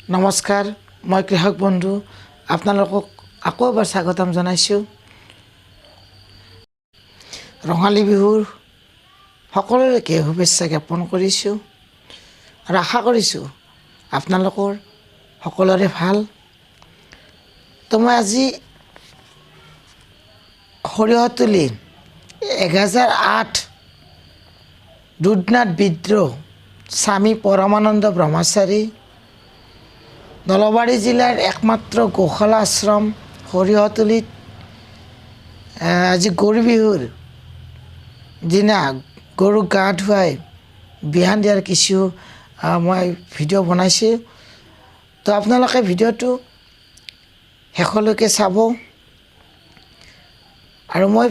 নমস্কাৰ মই কৃষক বন্ধু আপোনালোকক আকৌ এবাৰ স্বাগতম জনাইছোঁ ৰঙালী বিহুৰ সকলোকে শুভেচ্ছা জ্ঞাপন কৰিছোঁ আৰু আশা কৰিছোঁ আপোনালোকৰ সকলোৰে ভাল তো মই আজি সৰিয়হ তুলি 1008 দুধনাথ বিদ্ৰোহ স্বামী পৰমানন্দ ব্ৰহ্মচাৰী নলবাৰী জিলাৰ একমাত্ৰ গোশালা আশ্ৰম সৰিয়হতলীত আজি গৰু বিহুৰ দিনা গৰুক গা ধুৱাই বিহান দিয়াৰ কিছু মই ভিডিঅ' বনাইছোঁ তো আপোনালোকে ভিডিঅ'টো শেষলৈকে চাব আৰু মই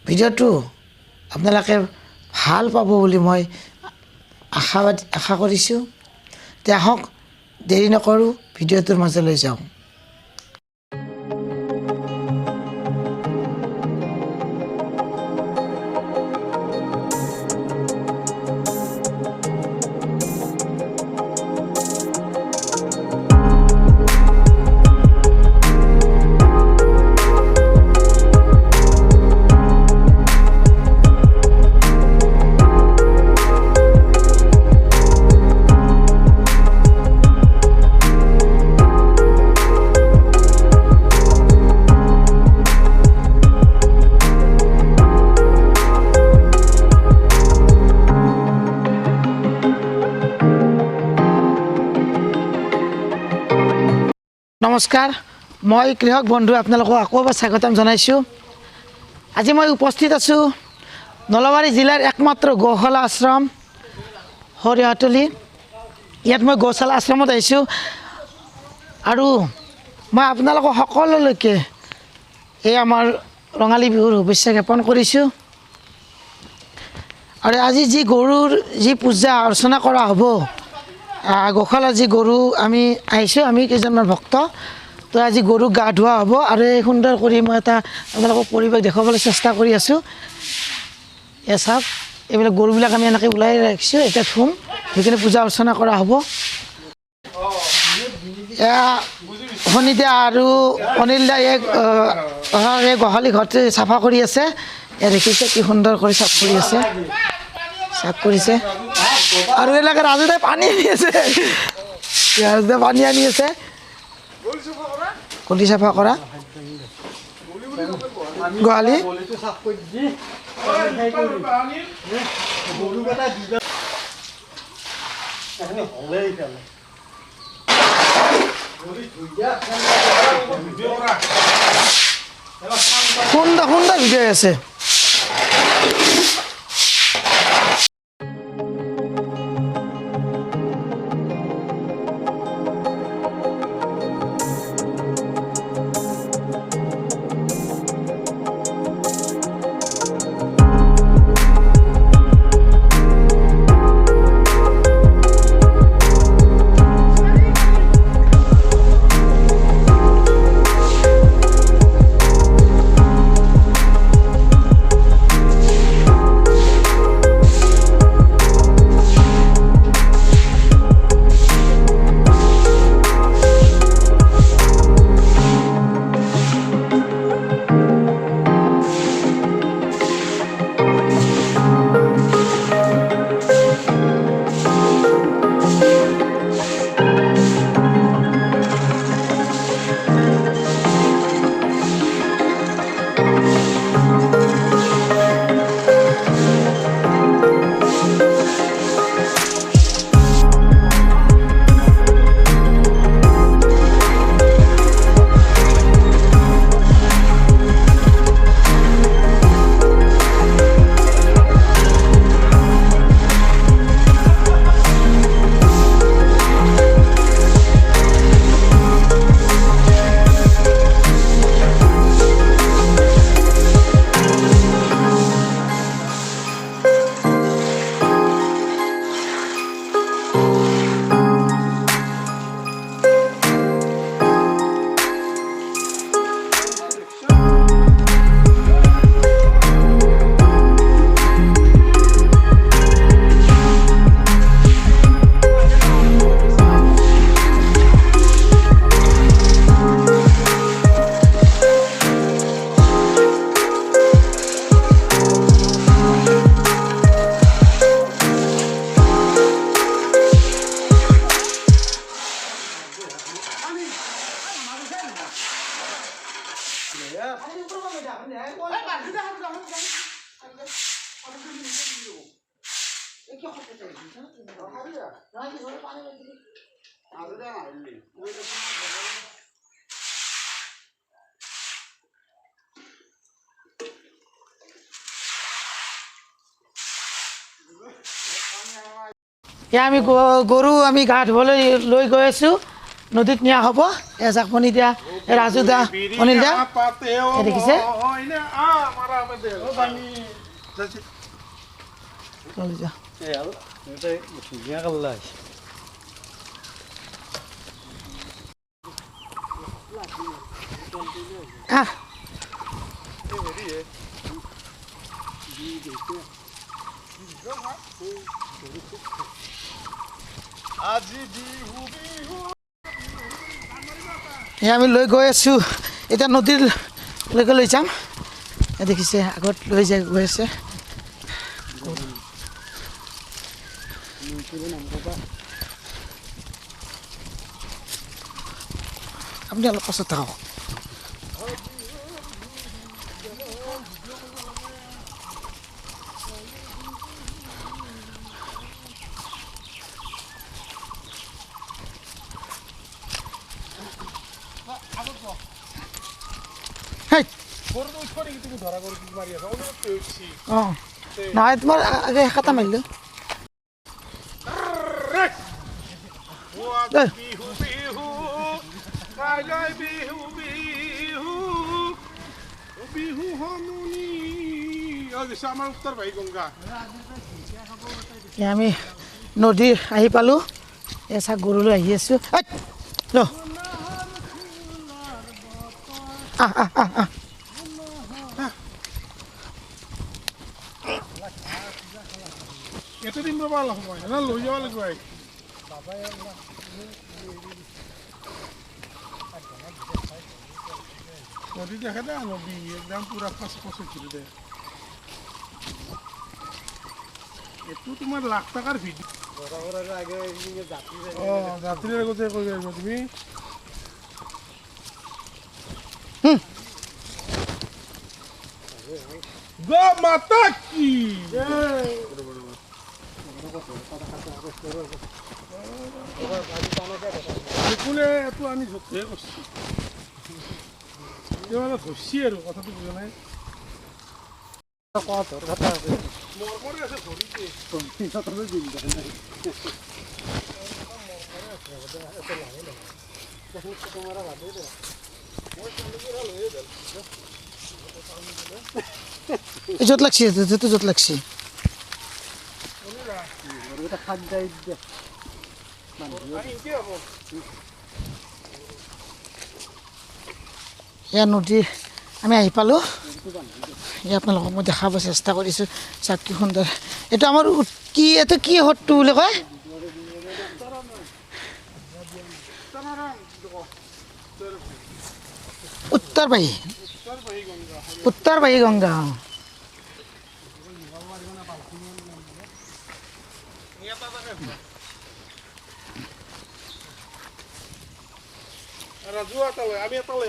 ভিডিঅ'টো আপোনালোকে ভাল পাব বুলি মই আশা কৰিছোঁ তে আহক দেৰি নকৰোঁ ভিডিঅ'টোৰ মাজলৈ যাওঁ নমস্কাৰ মই কৃষক বন্ধু আপোনালোকক আকৌ এবাৰ স্বাগতম জনাইছোঁ আজি মই উপস্থিত আছোঁ নলবাৰী জিলাৰ একমাত্ৰ গোশালা আশ্ৰম সৰিয়হতলী ইয়াত মই গোশালা আশ্ৰমত আহিছোঁ আৰু মই আপোনালোকক সকলোলৈকে এই আমাৰ ৰঙালী বিহুৰ শুভেচ্ছা জ্ঞাপন কৰিছোঁ আৰু আজি যি গৰুৰ যি পূজা অৰ্চনা কৰা হ'ব গোশালাৰ যি গৰু আমি আহিছোঁ আমি কেইজনমান ভক্ত তো আজি গৰুক গা ধোৱা হ'ব আৰু এই সুন্দৰ কৰি মই এটা আপোনালোকক পৰিৱেশ দেখুৱাবলৈ চেষ্টা কৰি আছোঁ এয়া চাওক এইবিলাক গৰুবিলাক আমি এনেকৈ ওলাই ৰাখিছোঁ এতিয়া থ'ম সেইখিনি পূজা অৰ্চনা কৰা হ'ব এয়া শনিদা আৰু অনিল দাই এই গোহালি ঘৰটো চাফা কৰি আছে এয়া দেখিছে কি সুন্দৰ কৰি চাফ কৰি আছে চাফ কৰিছে আৰু এইবিলাকে ৰাজুদাই পানী আনি আছে ৰাজুদাই পানী আনি আছে গলি চাফা কৰা গোহালি সুন্দৰ সুন্দৰ ভিডিঅ' আছে এয়া আমি গৰু আমি গা ধুবলৈ লৈ গৈ আছোঁ নদীত নিয়া হ'ব এয়া জাকমণি দিয়া ৰাজু দা অনিল দা দেখিছে এয়া আমি লৈ গৈ আছোঁ এতিয়া নদীৰলৈকে লৈ যাম দেখিছে আগত লৈ যাই গৈ আছে আপুনি অলপ পাছত থাকক নহয় তোমাৰ আগে খাতা মাৰিলো আমি নদীৰ আহি পালোঁ এই চাক গৰুলৈ আহি আছোঁ এতে দিন ৰবা সময় না লৈ যাব লাগিব নদী দেখা দে নদী একদম পুৰা ফাঁচ ঘূৰি দে এইটো তোমাৰ লাখ টকাৰ ভিডিঅ' যাত্ৰীৰ আগতে কৈ আহিবা তুমি গো মাতা কি কোনে এইটো আনি ধৰিয়ে কৰিছে তেওঁ অলপ ধৰিছে আৰু কথাটো বুজা নাই মৰমৰে আছে ধৰিছে য'ত লাগছি য'ত লাগছি এয়া নদী আমি আহি পালোঁ এয়া আপোনালোকক মই দেখাব চেষ্টা কৰিছোঁ চাওক কি সুন্দৰ এইটো আমাৰ এইটো কি হ্ৰদটো বুলি কয় উত্তৰবাহী গংগা ৰাজু এটা লৈ আমি এটা লৈ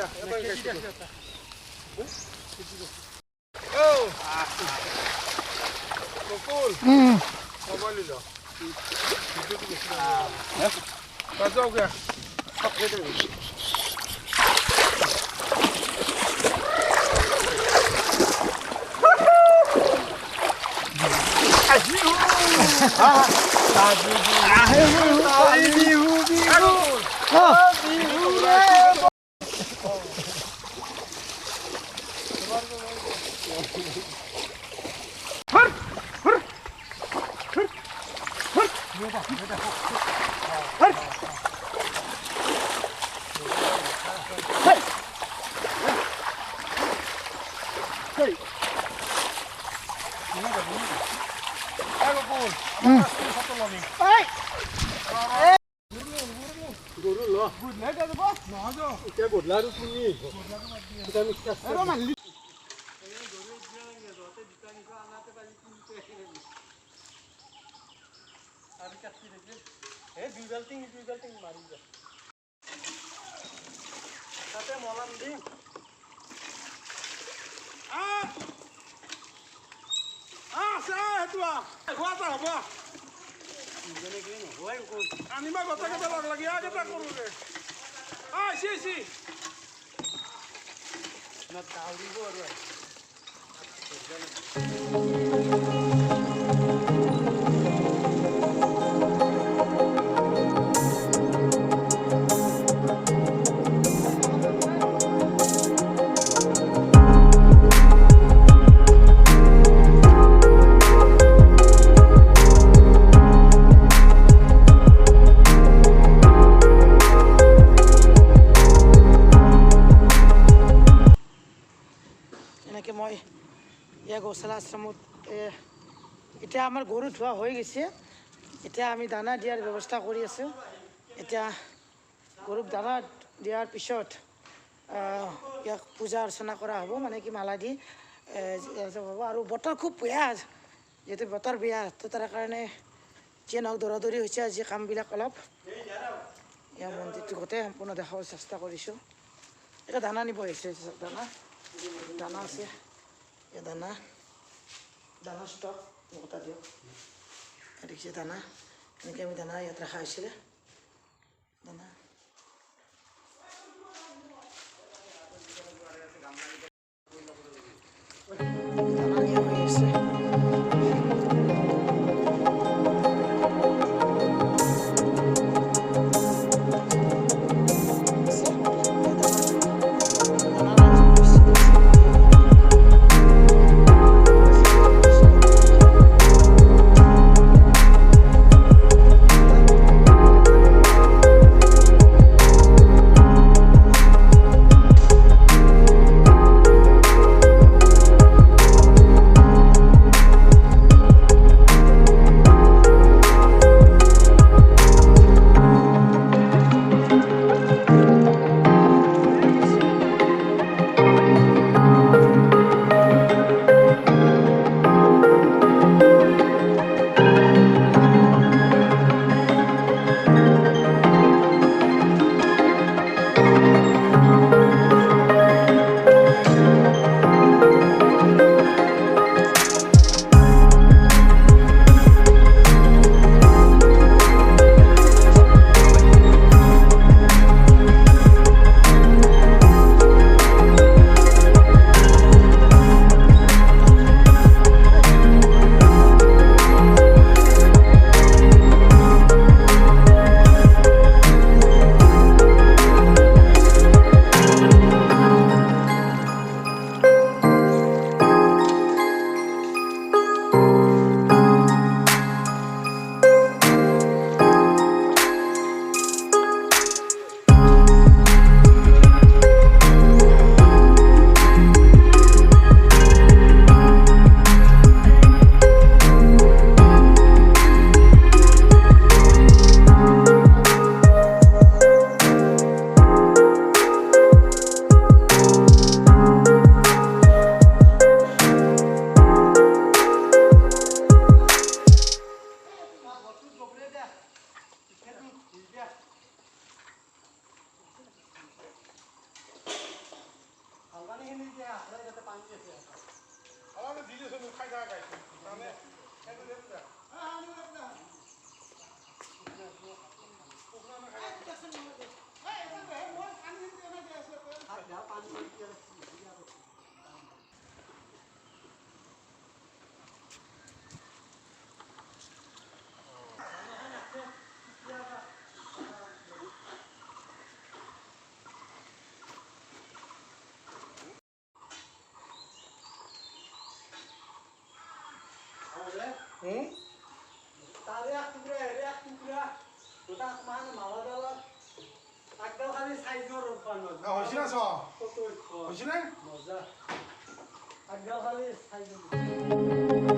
আছে সেইটো হোৱাটা হ'ব আনিবা গোটেইকেইটা লগ লাগি আগেটা কৰোঁগে চি এনেকৈ মই ইয়াৰ গৌশালা আশ্ৰমত এতিয়া আমাৰ গৰু ধোৱা হৈ গৈছে এতিয়া আমি দানা দিয়াৰ ব্যৱস্থা কৰি আছোঁ এতিয়া গৰুক দানা দিয়াৰ পিছত ইয়াক পূজা অৰ্চনা কৰা হ'ব মানে কি মালা দি হ'ব আৰু বতৰ খুব বেয়া যিহেতু বতৰ বেয়া তো তাৰ কাৰণে যিয়ে নহওক দৌৰাদৌৰি হৈছে আজি কামবিলাক অলপ ইয়াৰ মন্দিৰটো গোটেই সম্পূৰ্ণ দেখাবৰ চেষ্টা কৰিছোঁ এতিয়া দানা নিব আহিছে দানা আছে এই দানা ষ্টক গোটা দিয়ক দেখিছে দানা এনেকৈ আমি দানা ইয়াত ৰখা হৈছিলে দানা নিয়া হৈ আছে তাৰে এক টুকুৰা দুটা মান মালাডালত একদম খালি চাইজৰ ৰূপা হৈছে না হৈছে নে মজা একদম খালি চাইজৰ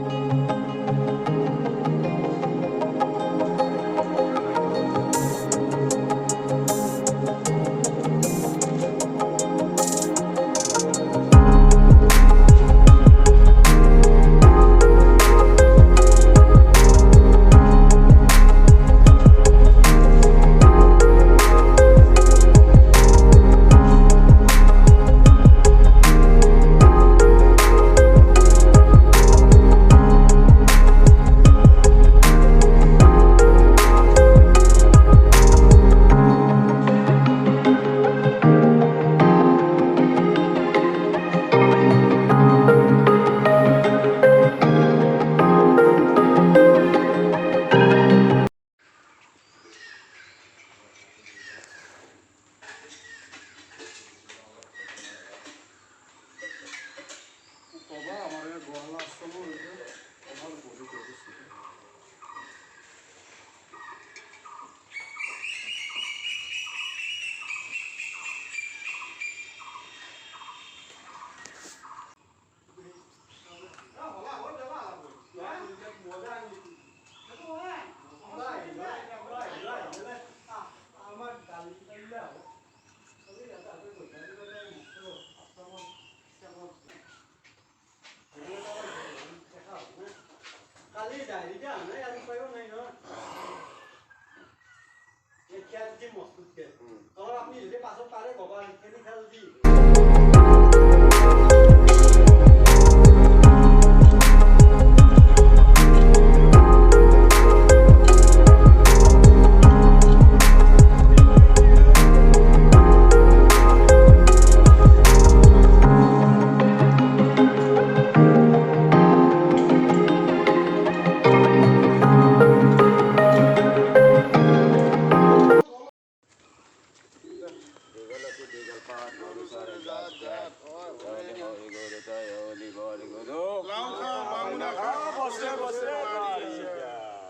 ভগৱান খেলি খেল দি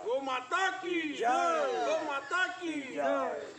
गो माता की जय, गो माता की जय।